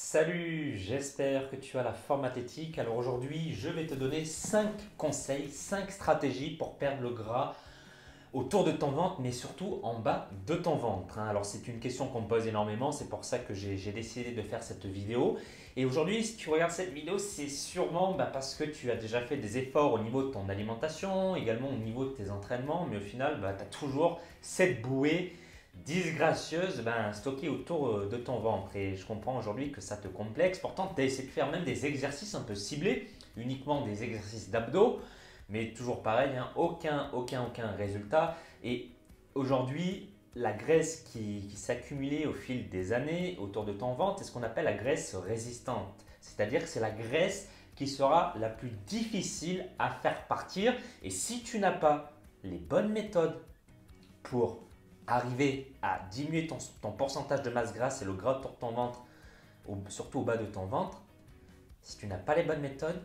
Salut, j'espère que tu as la forme athlétique. Alors aujourd'hui, je vais te donner 5 conseils, 5 stratégies pour perdre le gras autour de ton ventre, mais surtout en bas de ton ventre. Alors c'est une question qu'on me pose énormément, c'est pour ça que j'ai décidé de faire cette vidéo. Et aujourd'hui, si tu regardes cette vidéo, c'est sûrement parce que tu as déjà fait des efforts au niveau de ton alimentation, également au niveau de tes entraînements, mais au final, tu as toujours cette bouée disgracieuse stockée autour de ton ventre. Et je comprends aujourd'hui que ça te complexe. Pourtant, tu as essayé de faire même des exercices un peu ciblés, uniquement des exercices d'abdos, mais toujours pareil, hein, aucun résultat. Et aujourd'hui, la graisse qui s'est accumulée au fil des années autour de ton ventre, c'est ce qu'on appelle la graisse résistante. C'est-à-dire que c'est la graisse qui sera la plus difficile à faire partir. Et si tu n'as pas les bonnes méthodes pour arriver à diminuer ton pourcentage de masse grasse et le gras autour de ton ventre, surtout au bas de ton ventre, si tu n'as pas les bonnes méthodes,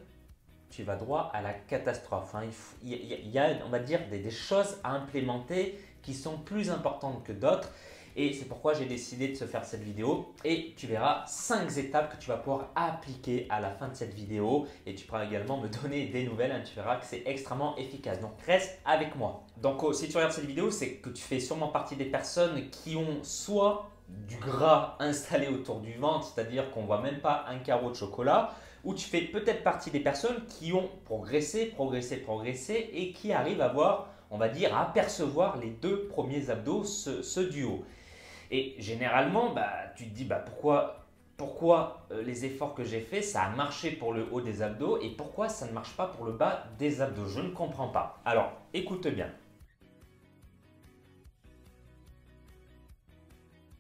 tu vas droit à la catastrophe. Il y a, on va dire, des choses à implémenter qui sont plus importantes que d'autres. Et c'est pourquoi j'ai décidé de se faire cette vidéo. Et tu verras 5 étapes que tu vas pouvoir appliquer à la fin de cette vidéo. Et tu pourras également me donner des nouvelles. Tu verras que c'est extrêmement efficace. Donc reste avec moi. Donc si tu regardes cette vidéo, c'est que tu fais sûrement partie des personnes qui ont soit du gras installé autour du ventre, c'est-à-dire qu'on ne voit même pas un carreau de chocolat, ou tu fais peut-être partie des personnes qui ont progressé et qui arrivent à voir, on va dire, à apercevoir les 2 premiers abdos, ceux du haut. Et généralement, tu te dis pourquoi les efforts que j'ai faits, ça a marché pour le haut des abdos et pourquoi ça ne marche pas pour le bas des abdos. Je ne comprends pas. Alors, écoute bien.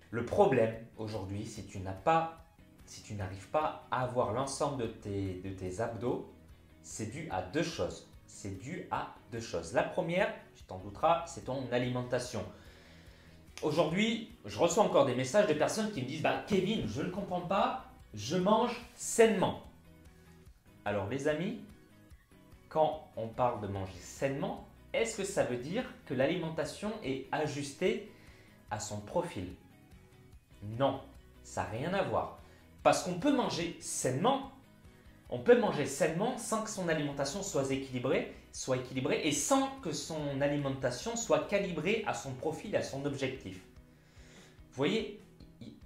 Le problème aujourd'hui, si tu n'arrives pas à avoir l'ensemble de tes abdos, c'est dû à 2 choses. La première, tu t'en douteras, c'est ton alimentation. Aujourd'hui, je reçois encore des messages de personnes qui me disent Kevin, je ne comprends pas, je mange sainement. Alors les amis, quand on parle de manger sainement, est-ce que ça veut dire que l'alimentation est ajustée à son profil? Non, ça n'a rien à voir. Parce qu'on peut manger sainement, sans que son alimentation soit équilibrée et sans que son alimentation soit calibrée à son profil et à son objectif. Vous voyez,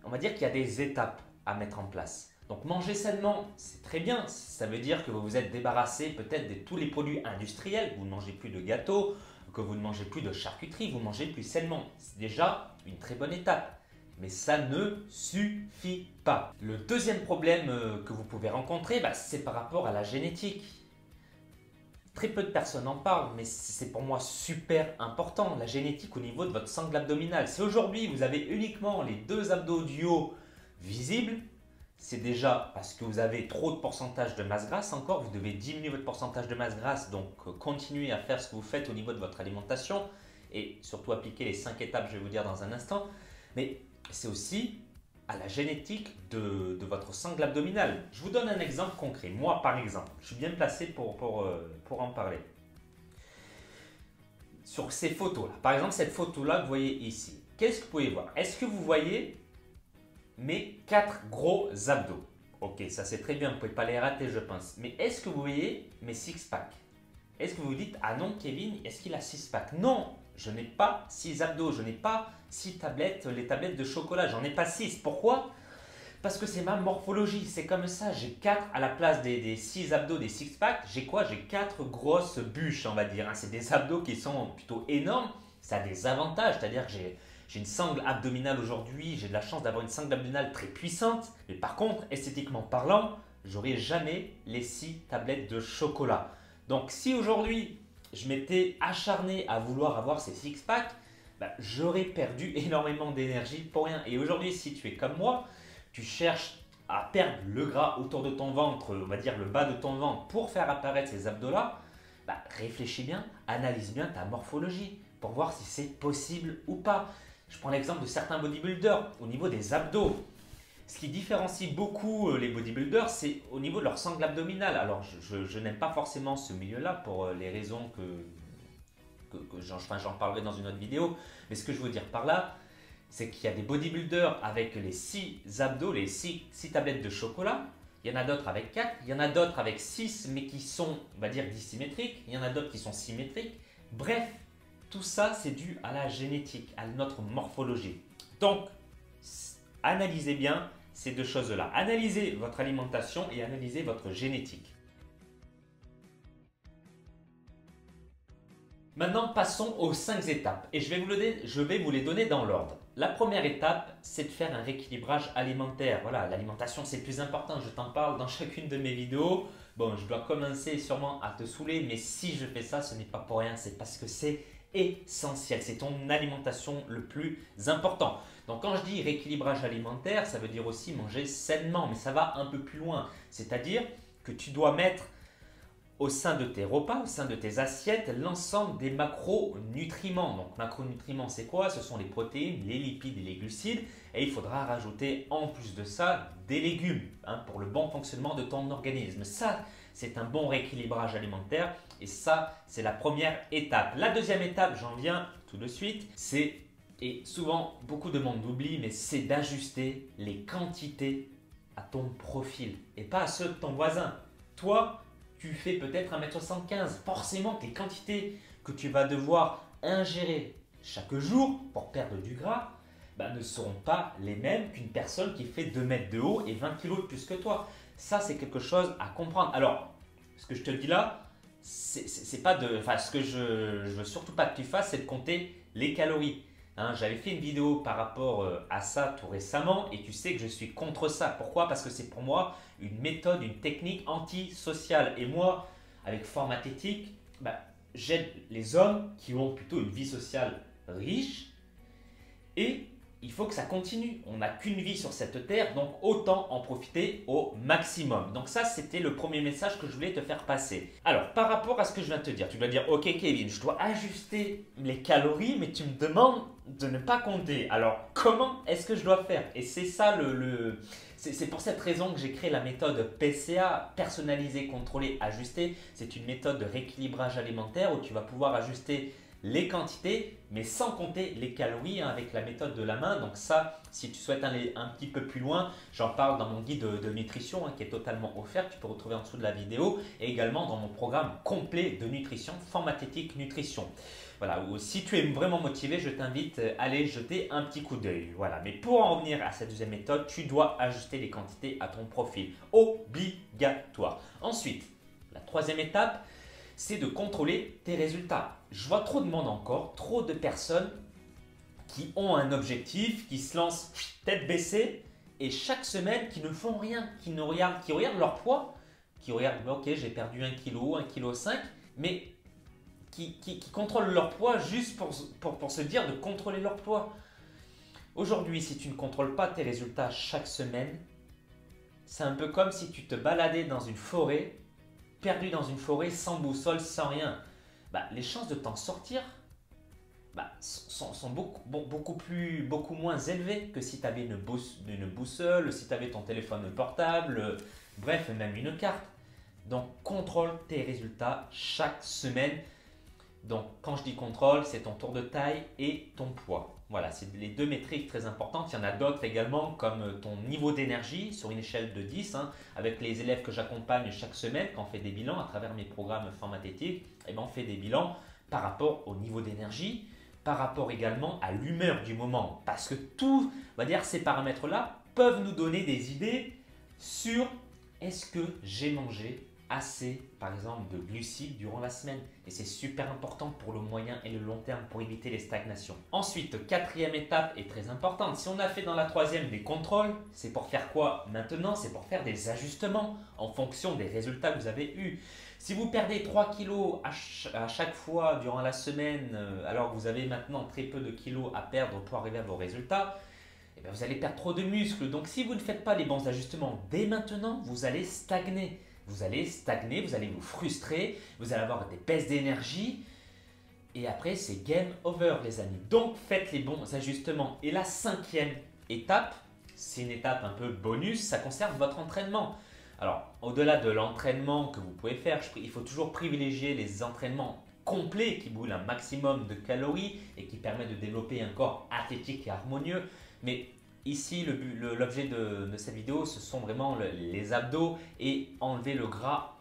on va dire qu'il y a des étapes à mettre en place. Donc manger sainement, c'est très bien. Ça veut dire que vous vous êtes débarrassé peut-être de tous les produits industriels. Vous ne mangez plus de gâteaux, que vous ne mangez plus de charcuterie, vous mangez plus sainement. C'est déjà une très bonne étape. Mais ça ne suffit pas. Le deuxième problème que vous pouvez rencontrer, c'est par rapport à la génétique. Très peu de personnes en parlent, mais c'est pour moi super important. La génétique au niveau de votre sangle abdominale. Si aujourd'hui vous avez uniquement les 2 abdos du haut visibles, c'est déjà parce que vous avez trop de pourcentage de masse grasse encore. Vous devez diminuer votre pourcentage de masse grasse, donc continuer à faire ce que vous faites au niveau de votre alimentation et surtout appliquer les 5 étapes, je vais vous dire dans un instant. Mais c'est aussi à la génétique de votre sangle abdominale. Je vous donne un exemple concret. Moi, par exemple, je suis bien placé pour en parler. Sur ces photos-là, par exemple, cette photo-là que vous voyez ici, qu'est-ce que vous pouvez voir? Est-ce que vous voyez mes 4 gros abdos? Ok, ça c'est très bien, vous ne pouvez pas les rater, je pense. Mais est-ce que vous voyez mes six-packs? Est-ce que vous vous dites, ah non, Kevin, est-ce qu'il a 6-packs? Non, je n'ai pas 6 abdos, je n'ai pas 6 tablettes, les tablettes de chocolat, j'en ai pas 6. Pourquoi? Parce que c'est ma morphologie, c'est comme ça. J'ai 4 à la place des 6 abdos, des 6-packs. J'ai quoi? J'ai 4 grosses bûches, on va dire. C'est des abdos qui sont plutôt énormes. Ça a des avantages, c'est-à-dire que j'ai une sangle abdominale aujourd'hui. J'ai de la chance d'avoir une sangle abdominale très puissante. Mais par contre, esthétiquement parlant, j'aurai jamais les 6 tablettes de chocolat. Donc si aujourd'hui, je m'étais acharné à vouloir avoir ces 6-packs, j'aurais perdu énormément d'énergie pour rien. Et aujourd'hui, si tu es comme moi, tu cherches à perdre le gras autour de ton ventre, on va dire le bas de ton ventre, pour faire apparaître ces abdos-là, réfléchis bien, analyse bien ta morphologie pour voir si c'est possible ou pas. Je prends l'exemple de certains bodybuilders au niveau des abdos. Ce qui différencie beaucoup les bodybuilders, c'est au niveau de leur sangle abdominale. Alors, je n'aime pas forcément ce milieu-là pour les raisons que j'en parlerai dans une autre vidéo. Mais ce que je veux dire par là, c'est qu'il y a des bodybuilders avec les 6 abdos, les 6 tablettes de chocolat. Il y en a d'autres avec 4, il y en a d'autres avec 6, mais qui sont, on va dire, dissymétriques. Il y en a d'autres qui sont symétriques. Bref, tout ça, c'est dû à la génétique, à notre morphologie. Donc, analysez bien ces deux choses-là. Analysez votre alimentation et analysez votre génétique. Maintenant, passons aux 5 étapes et je vais vous les donner dans l'ordre. La première étape, c'est de faire un rééquilibrage alimentaire. Voilà, l'alimentation, c'est le plus important. Je t'en parle dans chacune de mes vidéos. Bon, je dois commencer sûrement à te saouler, mais si je fais ça, ce n'est pas pour rien. C'est parce que c'est essentiel. C'est ton alimentation le plus important. Donc, quand je dis rééquilibrage alimentaire, ça veut dire aussi manger sainement, mais ça va un peu plus loin. C'est-à-dire que tu dois mettre au sein de tes repas, au sein de tes assiettes, l'ensemble des macronutriments. Donc macronutriments, c'est quoi? Ce sont les protéines, les lipides et les glucides. Et il faudra rajouter en plus de ça des légumes pour le bon fonctionnement de ton organisme. Ça, c'est un bon rééquilibrage alimentaire et ça, c'est la première étape. La deuxième étape, j'en viens tout de suite, c'est, et souvent beaucoup de monde l'oublie, mais c'est d'ajuster les quantités à ton profil et pas à ceux de ton voisin. Toi, tu fais peut-être 1m75. Forcément, les quantités que tu vas devoir ingérer chaque jour pour perdre du gras ne seront pas les mêmes qu'une personne qui fait 2 mètres de haut et 20 kg de plus que toi. Ça, c'est quelque chose à comprendre. Alors, ce que je te dis là, c'est pas de. Enfin, ce que je veux surtout pas que tu fasses, c'est de compter les calories. J'avais fait une vidéo par rapport à ça tout récemment et tu sais que je suis contre ça. Pourquoi? Parce que c'est pour moi une méthode, une technique antisociale. Et moi, avec Formathétique, j'aide les hommes qui ont plutôt une vie sociale riche et il faut que ça continue. On n'a qu'une vie sur cette terre, donc autant en profiter au maximum. Donc ça, c'était le premier message que je voulais te faire passer. Alors, par rapport à ce que je viens de te dire, tu vas dire, ok Kevin, je dois ajuster les calories, mais tu me demandes de ne pas compter. Alors, comment est-ce que je dois faire? Et c'est ça c'est pour cette raison que j'ai créé la méthode PCA, personnalisé, contrôlé, ajusté. C'est une méthode de rééquilibrage alimentaire où tu vas pouvoir ajuster les quantités, mais sans compter les calories avec la méthode de la main. Donc ça, si tu souhaites aller un petit peu plus loin, j'en parle dans mon guide de nutrition qui est totalement offert. Tu peux retrouver en dessous de la vidéo et également dans mon programme complet de nutrition, Formathétique Nutrition. Voilà, où si tu es vraiment motivé, je t'invite à aller jeter un petit coup d'œil. Voilà, mais pour en revenir à cette deuxième méthode, tu dois ajuster les quantités à ton profil. Obligatoire. Ensuite, la troisième étape, c'est de contrôler tes résultats. Je vois trop de monde encore, trop de personnes qui ont un objectif, qui se lancent tête baissée et chaque semaine qui ne font rien, qui regardent leur poids, qui regardent, ok, j'ai perdu 1 kg, 1,5 kg, mais qui contrôlent leur poids juste pour se dire de contrôler leur poids. Aujourd'hui, si tu ne contrôles pas tes résultats chaque semaine, c'est un peu comme si tu te baladais dans une forêt, perdu dans une forêt sans boussole, sans rien. Les chances de t'en sortir sont beaucoup moins élevées que si tu avais une boussole, si tu avais ton téléphone portable, bref, même une carte. Donc, contrôle tes résultats chaque semaine. Donc, quand je dis contrôle, c'est ton tour de taille et ton poids. Voilà, c'est les deux métriques très importantes. Il y en a d'autres également, comme ton niveau d'énergie sur une échelle de 10. Avec les élèves que j'accompagne chaque semaine, quand on fait des bilans à travers mes programmes Formathétique, on fait des bilans par rapport au niveau d'énergie, par rapport également à l'humeur du moment. Parce que tous, on va dire, ces paramètres-là peuvent nous donner des idées sur est-ce que j'ai mangé assez, par exemple, de glucides durant la semaine. Et c'est super important pour le moyen et le long terme pour éviter les stagnations. Ensuite, quatrième étape est très importante. Si on a fait dans la troisième des contrôles, c'est pour faire quoi maintenant? C'est pour faire des ajustements en fonction des résultats que vous avez eus. Si vous perdez 3 kilos à chaque fois durant la semaine, alors que vous avez maintenant très peu de kilos à perdre pour arriver à vos résultats, vous allez perdre trop de muscles. Donc si vous ne faites pas les bons ajustements dès maintenant, vous allez stagner. Vous allez stagner, vous allez vous frustrer, vous allez avoir des baisses d'énergie et après c'est game over les amis. Donc faites les bons ajustements. Et la cinquième étape, c'est une étape un peu bonus, ça concerne votre entraînement. Alors au-delà de l'entraînement que vous pouvez faire, il faut toujours privilégier les entraînements complet qui brûle un maximum de calories et qui permet de développer un corps athlétique et harmonieux. Mais ici, l'objet de cette vidéo, ce sont vraiment les abdos et enlever le gras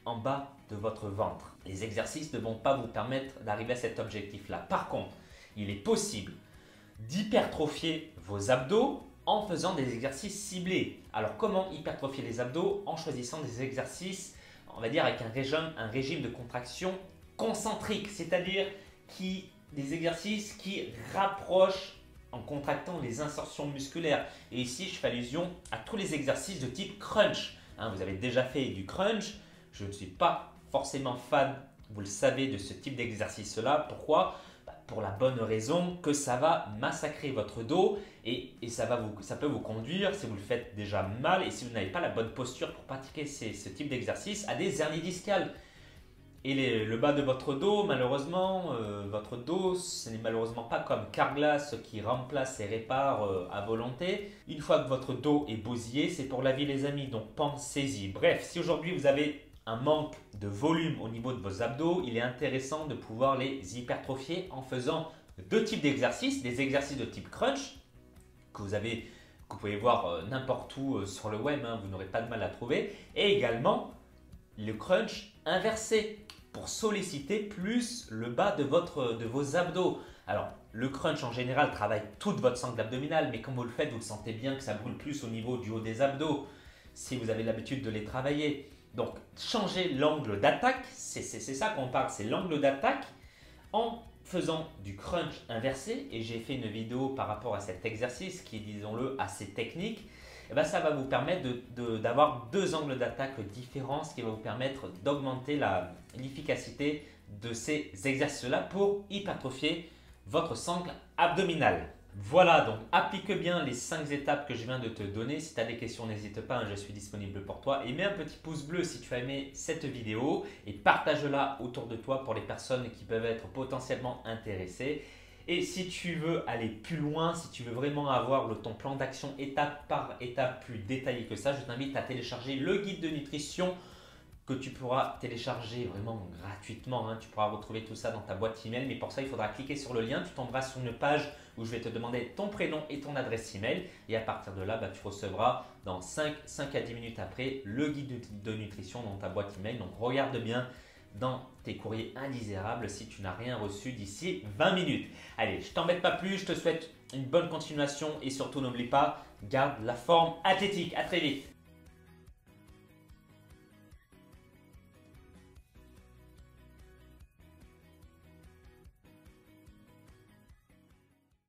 en bas de votre ventre. Les exercices ne vont pas vous permettre d'arriver à cet objectif-là. Par contre, il est possible d'hypertrophier vos abdos en faisant des exercices ciblés. Alors comment hypertrophier les abdos? En choisissant des exercices, on va dire avec un régime de contraction concentrique, c'est-à-dire des exercices qui rapprochent en contractant les insertions musculaires. Et ici, je fais allusion à tous les exercices de type crunch. Vous avez déjà fait du crunch. Je ne suis pas forcément fan, vous le savez, de ce type d'exercice-là. Pourquoi? Pour la bonne raison que ça va massacrer votre dos et ça peut vous conduire, si vous le faites déjà mal et si vous n'avez pas la bonne posture pour pratiquer ce type d'exercice, à des hernies discales. Et le bas de votre dos, malheureusement, votre dos, ce n'est malheureusement pas comme Carglass qui remplace et répare à volonté. Une fois que votre dos est bousillé, c'est pour la vie les amis, donc pensez-y. Bref, si aujourd'hui vous avez un manque de volume au niveau de vos abdos, il est intéressant de pouvoir les hypertrophier en faisant deux types d'exercices. Des exercices de type crunch que vous pouvez voir n'importe où sur le web, vous n'aurez pas de mal à trouver. Et également le crunch inversé pour solliciter plus le bas de vos abdos. Alors le crunch en général travaille toute votre sangle abdominale, mais comme vous le faites, vous le sentez bien que ça brûle plus au niveau du haut des abdos si vous avez l'habitude de les travailler. Donc, changer l'angle d'attaque, c'est ça qu'on parle, c'est l'angle d'attaque en faisant du crunch inversé. Et j'ai fait une vidéo par rapport à cet exercice qui est, disons-le, assez technique. Et bien, ça va vous permettre d'avoir deux angles d'attaque différents, ce qui va vous permettre d'augmenter l'efficacité de ces exercices-là pour hypertrophier votre sangle abdominale. Voilà, donc applique bien les 5 étapes que je viens de te donner. Si tu as des questions, n'hésite pas, je suis disponible pour toi. Et mets un petit pouce bleu si tu as aimé cette vidéo et partage-la autour de toi pour les personnes qui peuvent être potentiellement intéressées. Et si tu veux aller plus loin, si tu veux vraiment avoir ton plan d'action étape par étape plus détaillé que ça, je t'invite à télécharger le guide de nutrition que tu pourras télécharger vraiment gratuitement. Tu pourras retrouver tout ça dans ta boîte email, mais pour ça, il faudra cliquer sur le lien. Tu tomberas sur une page où je vais te demander ton prénom et ton adresse email. Et à partir de là, tu recevras dans 5 à 10 minutes après le guide de nutrition dans ta boîte email. Donc, regarde bien dans tes courriers indésirables si tu n'as rien reçu d'ici 20 minutes. Allez, je ne t'embête pas plus. Je te souhaite une bonne continuation et surtout, n'oublie pas, garde la forme athlétique. À très vite.